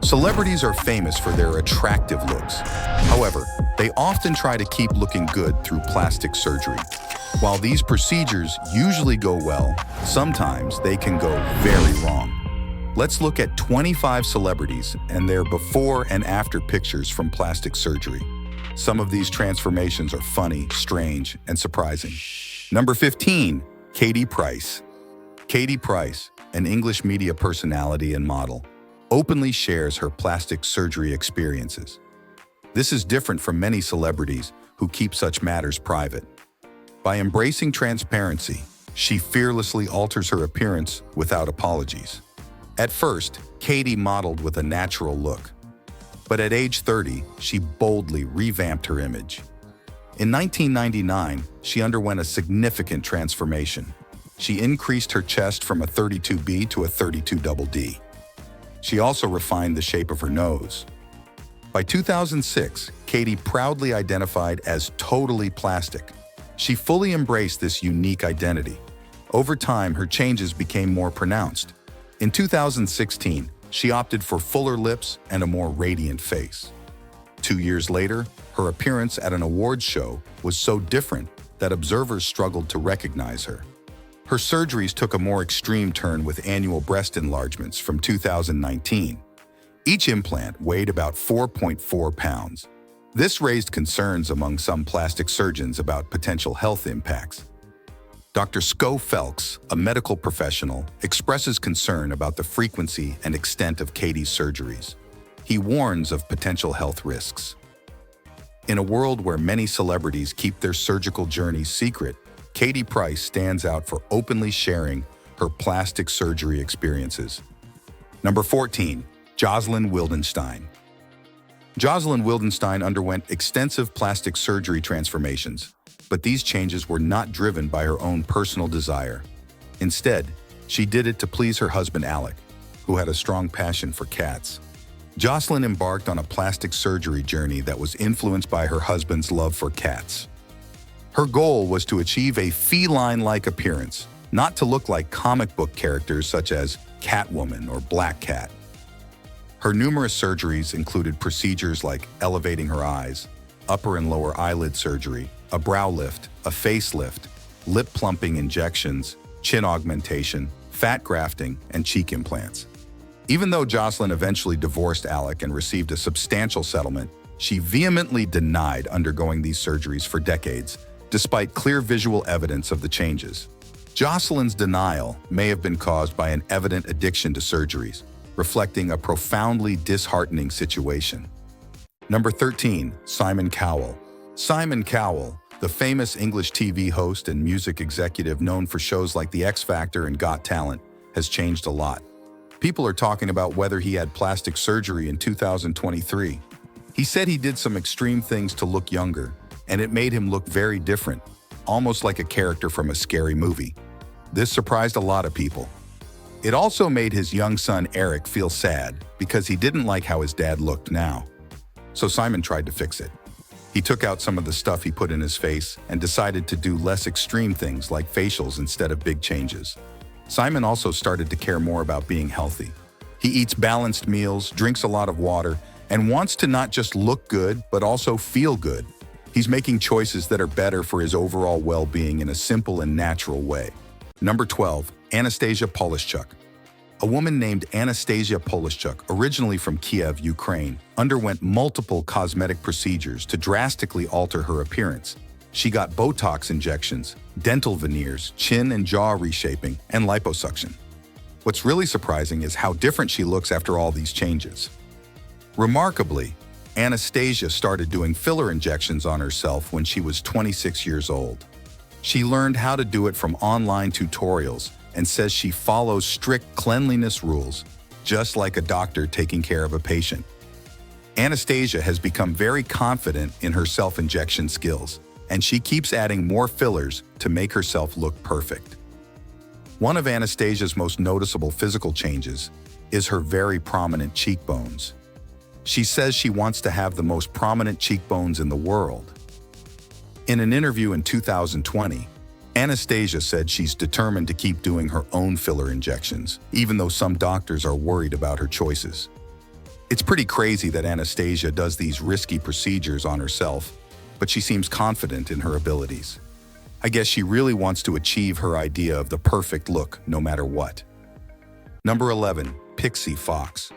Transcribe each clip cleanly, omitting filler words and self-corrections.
Celebrities are famous for their attractive looks. However, they often try to keep looking good through plastic surgery. While these procedures usually go well, sometimes they can go very wrong. Let's look at 25 celebrities and their before and after pictures from plastic surgery. Some of these transformations are funny, strange, and surprising. Number 15, Katie Price. Katie Price, an English media personality and model, openly shares her plastic surgery experiences. This is different from many celebrities who keep such matters private. By embracing transparency, she fearlessly alters her appearance without apologies. At first, Katie modeled with a natural look. But at age 30, she boldly revamped her image. In 1999, she underwent a significant transformation. She increased her chest from a 32B to a 32DD. She also refined the shape of her nose. By 2006, Katie proudly identified as totally plastic. She fully embraced this unique identity. Over time, her changes became more pronounced. In 2016, she opted for fuller lips and a more radiant face. 2 years later, her appearance at an awards show was so different that observers struggled to recognize her. Her surgeries took a more extreme turn with annual breast enlargements from 2019. Each implant weighed about 4.4 pounds. This raised concerns among some plastic surgeons about potential health impacts. Dr. Sco Felks, a medical professional, expresses concern about the frequency and extent of Katie's surgeries. He warns of potential health risks. In a world where many celebrities keep their surgical journeys secret, Katie Price stands out for openly sharing her plastic surgery experiences. Number 14, Jocelyn Wildenstein. Jocelyn Wildenstein underwent extensive plastic surgery transformations, but these changes were not driven by her own personal desire. Instead, she did it to please her husband Alec, who had a strong passion for cats. Jocelyn embarked on a plastic surgery journey that was influenced by her husband's love for cats. Her goal was to achieve a feline-like appearance, not to look like comic book characters such as Catwoman or Black Cat. Her numerous surgeries included procedures like elevating her eyes, upper and lower eyelid surgery, a brow lift, a facelift, lip plumping injections, chin augmentation, fat grafting, and cheek implants. Even though Jocelyn eventually divorced Alec and received a substantial settlement, she vehemently denied undergoing these surgeries for decades, despite clear visual evidence of the changes. Jocelyn's denial may have been caused by an evident addiction to surgeries, reflecting a profoundly disheartening situation. Number 13, Simon Cowell. Simon Cowell, the famous English TV host and music executive known for shows like The X Factor and Got Talent, has changed a lot. People are talking about whether he had plastic surgery in 2023. He said he did some extreme things to look younger, and it made him look very different, almost like a character from a scary movie. This surprised a lot of people. It also made his young son Eric feel sad because he didn't like how his dad looked now. So Simon tried to fix it. He took out some of the stuff he put in his face and decided to do less extreme things like facials instead of big changes. Simon also started to care more about being healthy. He eats balanced meals, drinks a lot of water, and wants to not just look good, but also feel good. He's making choices that are better for his overall well-being in a simple and natural way. Number 12, Anastasia Polishchuk. A woman named Anastasia Polishchuk, originally from Kiev, Ukraine, underwent multiple cosmetic procedures to drastically alter her appearance. She got Botox injections, dental veneers, chin and jaw reshaping, and liposuction. What's really surprising is how different she looks after all these changes. Remarkably, Anastasia started doing filler injections on herself when she was 26 years old. She learned how to do it from online tutorials and says she follows strict cleanliness rules, just like a doctor taking care of a patient. Anastasia has become very confident in her self-injection skills, and she keeps adding more fillers to make herself look perfect. One of Anastasia's most noticeable physical changes is her very prominent cheekbones. She says she wants to have the most prominent cheekbones in the world. In an interview in 2020, Anastasia said she's determined to keep doing her own filler injections, even though some doctors are worried about her choices. It's pretty crazy that Anastasia does these risky procedures on herself, but she seems confident in her abilities. I guess she really wants to achieve her idea of the perfect look no matter what. Number 11. Pixie Fox.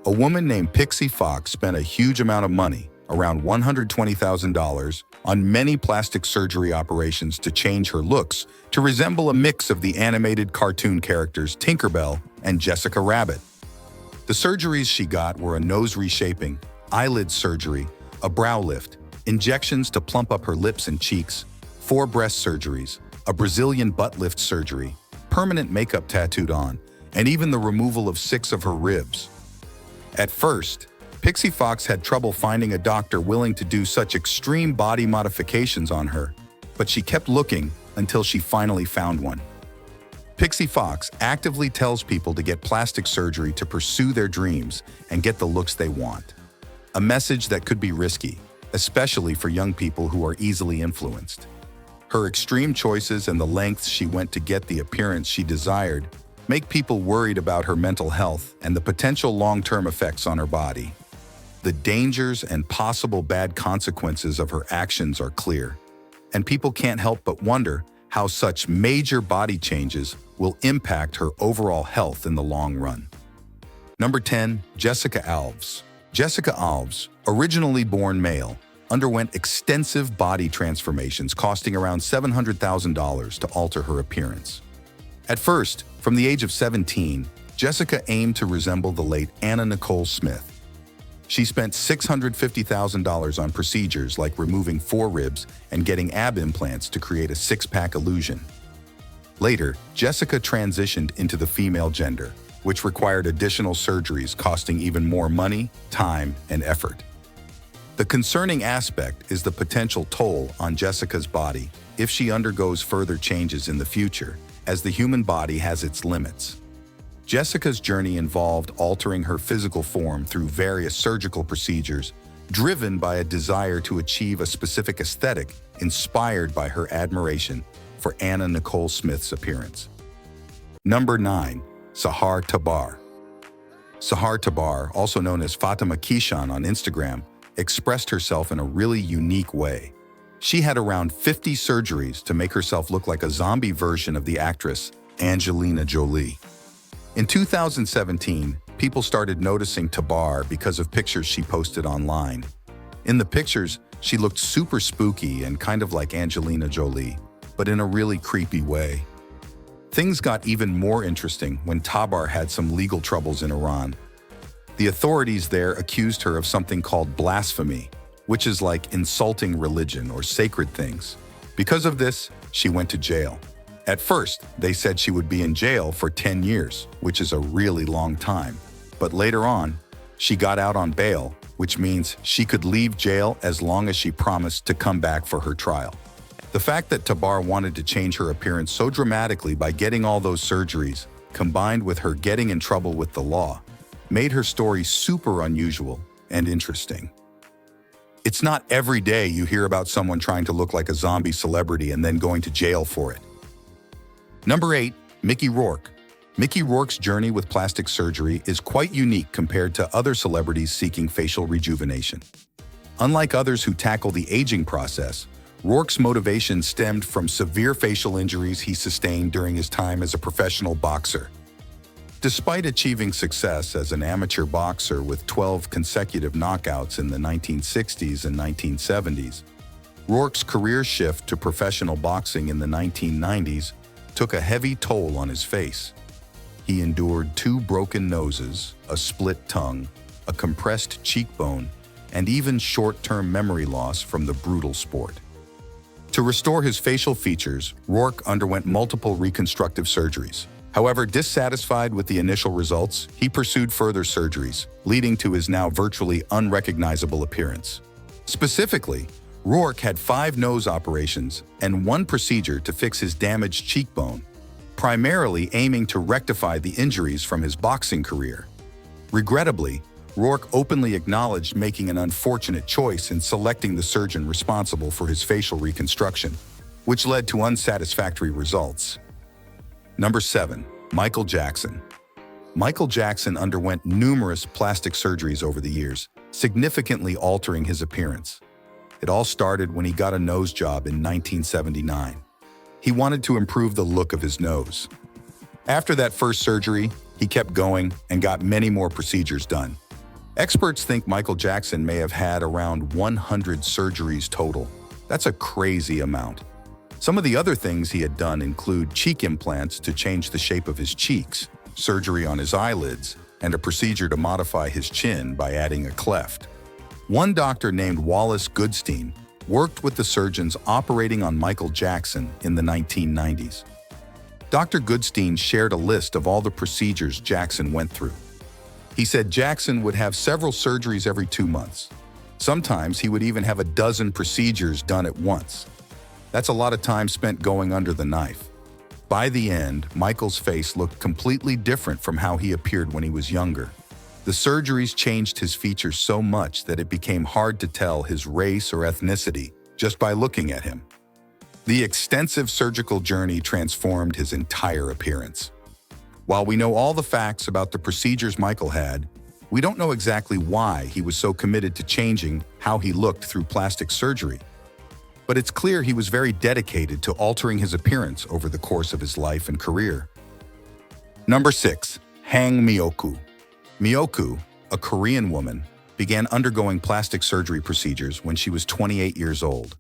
A woman named Pixie Fox spent a huge amount of money, around $120,000, on many plastic surgery operations to change her looks to resemble a mix of the animated cartoon characters Tinkerbell and Jessica Rabbit. The surgeries she got were a nose reshaping, eyelid surgery, a brow lift, injections to plump up her lips and cheeks, 4 breast surgeries, a Brazilian butt lift surgery, permanent makeup tattooed on, and even the removal of 6 of her ribs. At first, Pixie Fox had trouble finding a doctor willing to do such extreme body modifications on her, but she kept looking until she finally found one. Pixie Fox actively tells people to get plastic surgery to pursue their dreams and get the looks they want. A message that could be risky, especially for young people who are easily influenced. Her extreme choices and the lengths she went to get the appearance she desired make people worried about her mental health and the potential long-term effects on her body. The dangers and possible bad consequences of her actions are clear, and people can't help but wonder how such major body changes will impact her overall health in the long run. Number 10. Jessica Alves. Jessica Alves, originally born male, underwent extensive body transformations costing around $700,000 to alter her appearance. At first, from the age of 17, Jessica aimed to resemble the late Anna Nicole Smith. She spent $650,000 on procedures like removing 4 ribs and getting ab implants to create a six-pack illusion. Later, Jessica transitioned into the female gender, which required additional surgeries costing even more money, time, and effort. The concerning aspect is the potential toll on Jessica's body if she undergoes further changes in the future, as the human body has its limits. Jessica's journey involved altering her physical form through various surgical procedures, driven by a desire to achieve a specific aesthetic inspired by her admiration for Anna Nicole Smith's appearance. Number 9. Sahar Tabar. Sahar Tabar, also known as Fatima Kishan on Instagram, expressed herself in a really unique way. She had around 50 surgeries to make herself look like a zombie version of the actress Angelina Jolie. In 2017, people started noticing Tabar because of pictures she posted online. In the pictures, she looked super spooky and kind of like Angelina Jolie, but in a really creepy way. Things got even more interesting when Tabar had some legal troubles in Iran. The authorities there accused her of something called blasphemy, which is like insulting religion or sacred things. Because of this, she went to jail. At first, they said she would be in jail for 10 years, which is a really long time. But later on, she got out on bail, which means she could leave jail as long as she promised to come back for her trial. The fact that Tabar wanted to change her appearance so dramatically by getting all those surgeries, combined with her getting in trouble with the law, made her story super unusual and interesting. It's not every day you hear about someone trying to look like a zombie celebrity and then going to jail for it. Number 8. Mickey Rourke. Mickey Rourke's journey with plastic surgery is quite unique compared to other celebrities seeking facial rejuvenation. Unlike others who tackle the aging process, Rourke's motivation stemmed from severe facial injuries he sustained during his time as a professional boxer. Despite achieving success as an amateur boxer with 12 consecutive knockouts in the 1960s and 1970s, Rourke's career shift to professional boxing in the 1990s took a heavy toll on his face. He endured 2 broken noses, a split tongue, a compressed cheekbone, and even short-term memory loss from the brutal sport. To restore his facial features, Rourke underwent multiple reconstructive surgeries. However, dissatisfied with the initial results, he pursued further surgeries, leading to his now virtually unrecognizable appearance. Specifically, Rourke had 5 nose operations and 1 procedure to fix his damaged cheekbone, primarily aiming to rectify the injuries from his boxing career. Regrettably, Rourke openly acknowledged making an unfortunate choice in selecting the surgeon responsible for his facial reconstruction, which led to unsatisfactory results. Number 7. Michael Jackson. Michael Jackson underwent numerous plastic surgeries over the years, significantly altering his appearance. It all started when he got a nose job in 1979. He wanted to improve the look of his nose. After that first surgery, he kept going and got many more procedures done. Experts think Michael Jackson may have had around 100 surgeries total. That's a crazy amount. Some of the other things he had done include cheek implants to change the shape of his cheeks, surgery on his eyelids, and a procedure to modify his chin by adding a cleft. One doctor named Wallace Goodstein worked with the surgeons operating on Michael Jackson in the 1990s. Dr. Goodstein shared a list of all the procedures Jackson went through. He said Jackson would have several surgeries every 2 months. Sometimes he would even have a dozen procedures done at once. That's a lot of time spent going under the knife. By the end, Michael's face looked completely different from how he appeared when he was younger. The surgeries changed his features so much that it became hard to tell his race or ethnicity just by looking at him. The extensive surgical journey transformed his entire appearance. While we know all the facts about the procedures Michael had, we don't know exactly why he was so committed to changing how he looked through plastic surgery. But it's clear he was very dedicated to altering his appearance over the course of his life and career. Number 6. Hang Myoku. Myoku, a Korean woman, began undergoing plastic surgery procedures when she was 28 years old.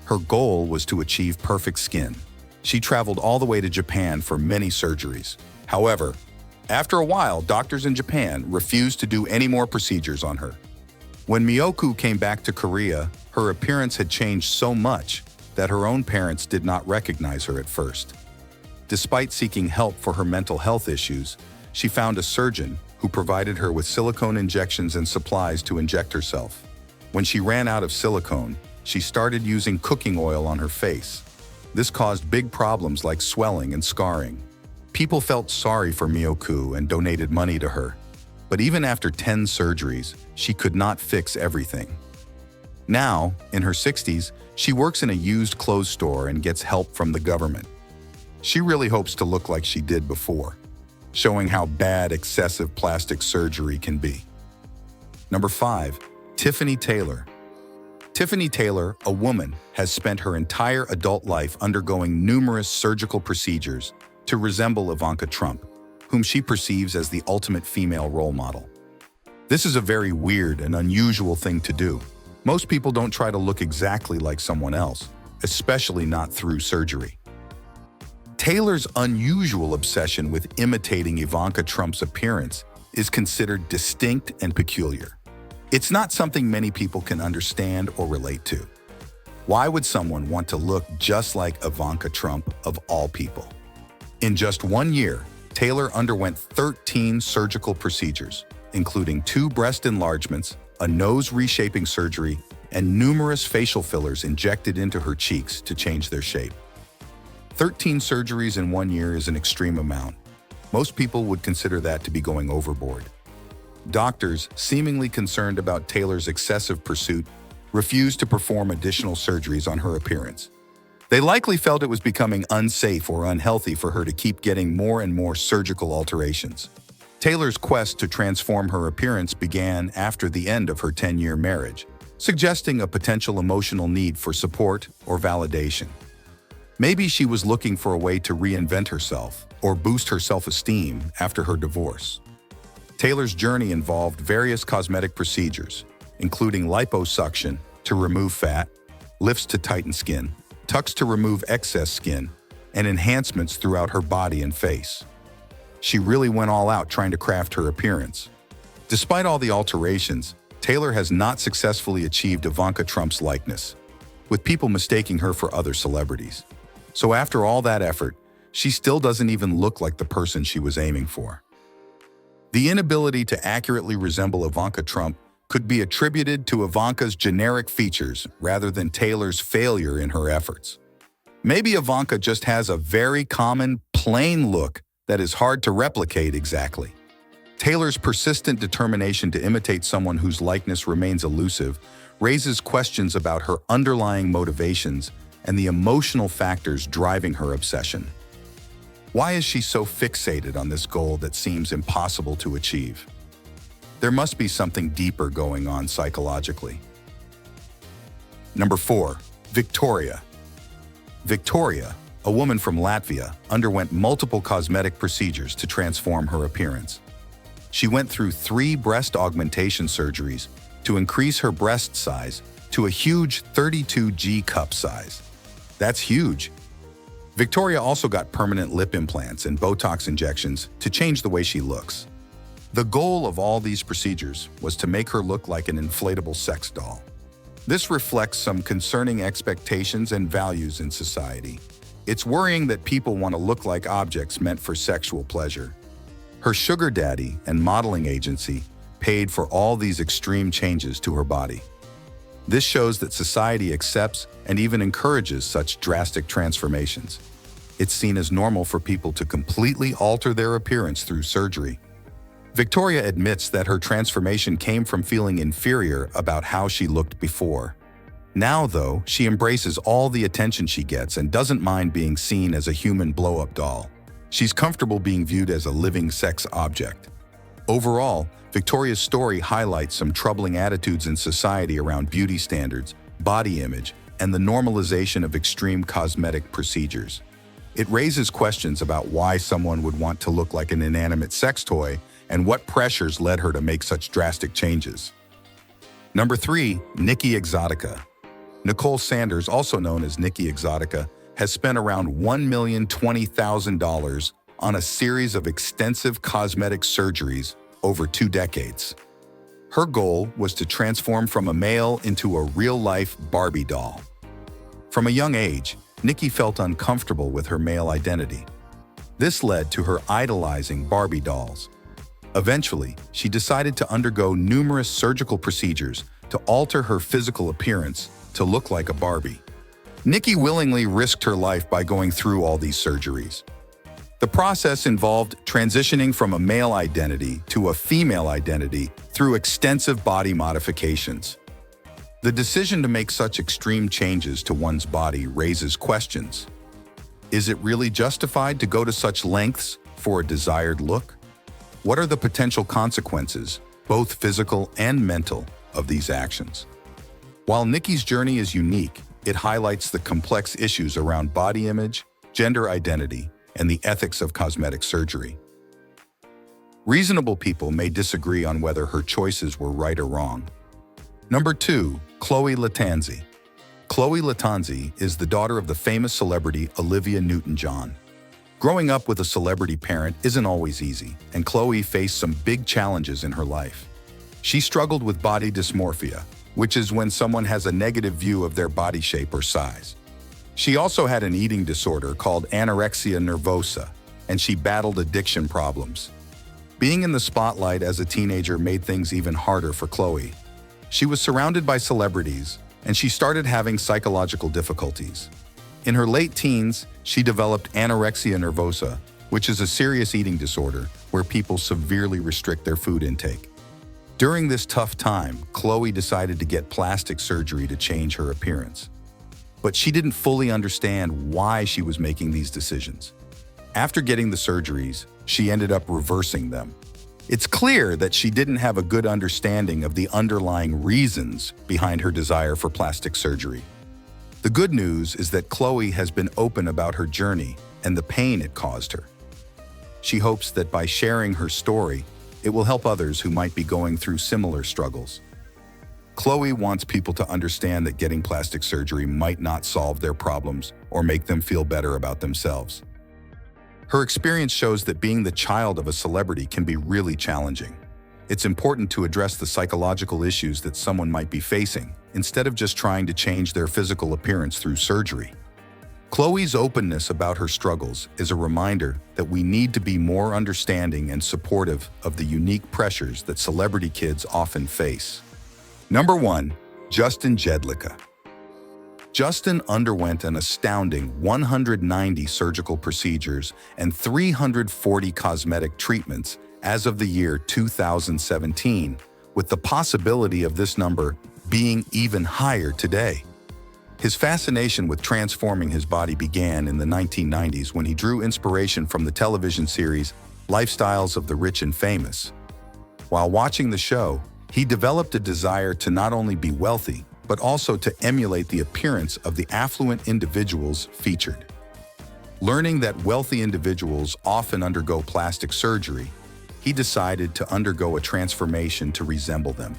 Her goal was to achieve perfect skin. She traveled all the way to Japan for many surgeries. However, after a while, doctors in Japan refused to do any more procedures on her. When Myoku came back to Korea, her appearance had changed so much that her own parents did not recognize her at first. Despite seeking help for her mental health issues, she found a surgeon who provided her with silicone injections and supplies to inject herself. When she ran out of silicone, she started using cooking oil on her face. This caused big problems like swelling and scarring. People felt sorry for Myoku and donated money to her. But even after 10 surgeries, she could not fix everything. Now, in her 60s, she works in a used clothes store and gets help from the government. She really hopes to look like she did before, showing how bad excessive plastic surgery can be. Number 5. Tiffany Taylor. Tiffany Taylor, a woman, has spent her entire adult life undergoing numerous surgical procedures to resemble Ivanka Trump, whom she perceives as the ultimate female role model. This is a very weird and unusual thing to do. Most people don't try to look exactly like someone else, especially not through surgery. Taylor's unusual obsession with imitating Ivanka Trump's appearance is considered distinct and peculiar. It's not something many people can understand or relate to. Why would someone want to look just like Ivanka Trump of all people? In just 1 year, Taylor underwent 13 surgical procedures, including 2 breast enlargements, a nose reshaping surgery, and numerous facial fillers injected into her cheeks to change their shape. 13 surgeries in 1 year is an extreme amount. Most people would consider that to be going overboard. Doctors, seemingly concerned about Taylor's excessive pursuit, refused to perform additional surgeries on her appearance. They likely felt it was becoming unsafe or unhealthy for her to keep getting more and more surgical alterations. Taylor's quest to transform her appearance began after the end of her 10-year marriage, suggesting a potential emotional need for support or validation. Maybe she was looking for a way to reinvent herself or boost her self-esteem after her divorce. Taylor's journey involved various cosmetic procedures, including liposuction to remove fat, lifts to tighten skin, tucks to remove excess skin, and enhancements throughout her body and face. She really went all out trying to craft her appearance. Despite all the alterations, Taylor has not successfully achieved Ivanka Trump's likeness, with people mistaking her for other celebrities. So after all that effort, she still doesn't even look like the person she was aiming for. The inability to accurately resemble Ivanka Trump could be attributed to Ivanka's generic features rather than Taylor's failure in her efforts. Maybe Ivanka just has a very common, plain look that is hard to replicate exactly. Taylor's persistent determination to imitate someone whose likeness remains elusive raises questions about her underlying motivations and the emotional factors driving her obsession. Why is she so fixated on this goal that seems impossible to achieve? There must be something deeper going on psychologically. Number 4. Victoria. Victoria, a woman from Latvia, underwent multiple cosmetic procedures to transform her appearance. She went through 3 breast augmentation surgeries to increase her breast size to a huge 32G cup size. That's huge. Victoria also got permanent lip implants and Botox injections to change the way she looks. The goal of all these procedures was to make her look like an inflatable sex doll. This reflects some concerning expectations and values in society. It's worrying that people want to look like objects meant for sexual pleasure. Her sugar daddy and modeling agency paid for all these extreme changes to her body. This shows that society accepts and even encourages such drastic transformations. It's seen as normal for people to completely alter their appearance through surgery. Victoria admits that her transformation came from feeling inferior about how she looked before. Now, though, she embraces all the attention she gets and doesn't mind being seen as a human blow-up doll. She's comfortable being viewed as a living sex object. Overall, Victoria's story highlights some troubling attitudes in society around beauty standards, body image, and the normalization of extreme cosmetic procedures. It raises questions about why someone would want to look like an inanimate sex toy and what pressures led her to make such drastic changes. Number 3. Nikki Exotica. Nicole Sanders, also known as Nikki Exotica, has spent around $1,020,000 on a series of extensive cosmetic surgeries over 2 decades. Her goal was to transform from a male into a real-life Barbie doll. From a young age, Nikki felt uncomfortable with her male identity. This led to her idolizing Barbie dolls. Eventually, she decided to undergo numerous surgical procedures to alter her physical appearance to look like a Barbie. Nikki willingly risked her life by going through all these surgeries. The process involved transitioning from a male identity to a female identity through extensive body modifications. The decision to make such extreme changes to one's body raises questions. Is it really justified to go to such lengths for a desired look? What are the potential consequences, both physical and mental, of these actions? While Nikki's journey is unique, it highlights the complex issues around body image, gender identity, and the ethics of cosmetic surgery. Reasonable people may disagree on whether her choices were right or wrong. Number 2. Chloe Lattanzi. Chloe Lattanzi is the daughter of the famous celebrity Olivia Newton-John. Growing up with a celebrity parent isn't always easy, and Chloe faced some big challenges in her life. She struggled with body dysmorphia, which is when someone has a negative view of their body shape or size. She also had an eating disorder called anorexia nervosa, and she battled addiction problems. Being in the spotlight as a teenager made things even harder for Chloe. She was surrounded by celebrities, and she started having psychological difficulties. In her late teens, she developed anorexia nervosa, which is a serious eating disorder where people severely restrict their food intake. During this tough time, Chloe decided to get plastic surgery to change her appearance. But she didn't fully understand why she was making these decisions. After getting the surgeries, she ended up reversing them. It's clear that she didn't have a good understanding of the underlying reasons behind her desire for plastic surgery. The good news is that Chloe has been open about her journey and the pain it caused her. She hopes that by sharing her story, it will help others who might be going through similar struggles. Chloe wants people to understand that getting plastic surgery might not solve their problems or make them feel better about themselves. Her experience shows that being the child of a celebrity can be really challenging. It's important to address the psychological issues that someone might be facing, instead of just trying to change their physical appearance through surgery. Chloe's openness about her struggles is a reminder that we need to be more understanding and supportive of the unique pressures that celebrity kids often face. Number 1. Justin Jedlicka. Justin underwent an astounding 190 surgical procedures and 340 cosmetic treatments as of the year 2017, with the possibility of this number being even higher today. His fascination with transforming his body began in the 1990s when he drew inspiration from the television series Lifestyles of the Rich and Famous. While watching the show, he developed a desire to not only be wealthy, but also to emulate the appearance of the affluent individuals featured. Learning that wealthy individuals often undergo plastic surgery, he decided to undergo a transformation to resemble them,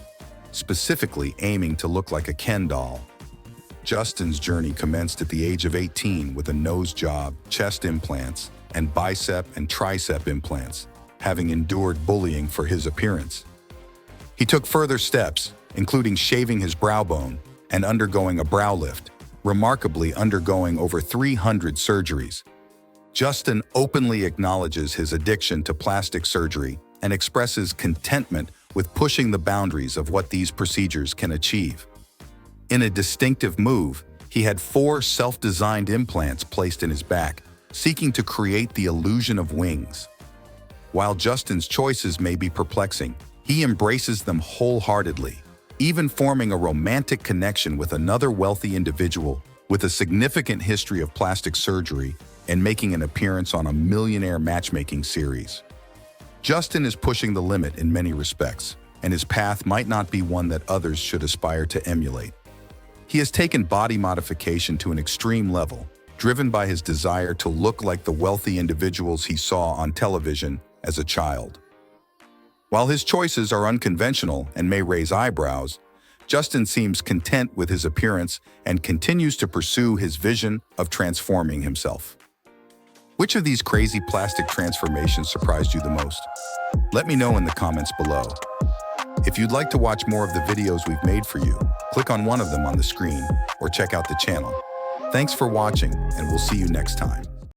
specifically aiming to look like a Ken doll. Justin's journey commenced at the age of 18 with a nose job, chest implants, and bicep and tricep implants, having endured bullying for his appearance. He took further steps, including shaving his brow bone and undergoing a brow lift, remarkably undergoing over 300 surgeries. Justin openly acknowledges his addiction to plastic surgery and expresses contentment with pushing the boundaries of what these procedures can achieve. In a distinctive move, he had 4 self-designed implants placed in his back, seeking to create the illusion of wings. While Justin's choices may be perplexing, he embraces them wholeheartedly, even forming a romantic connection with another wealthy individual with a significant history of plastic surgery and making an appearance on a millionaire matchmaking series. Justin is pushing the limit in many respects, and his path might not be one that others should aspire to emulate. He has taken body modification to an extreme level, driven by his desire to look like the wealthy individuals he saw on television as a child. While his choices are unconventional and may raise eyebrows, Justin seems content with his appearance and continues to pursue his vision of transforming himself. Which of these crazy plastic transformations surprised you the most? Let me know in the comments below. If you'd like to watch more of the videos we've made for you, click on one of them on the screen or check out the channel. Thanks for watching, and we'll see you next time.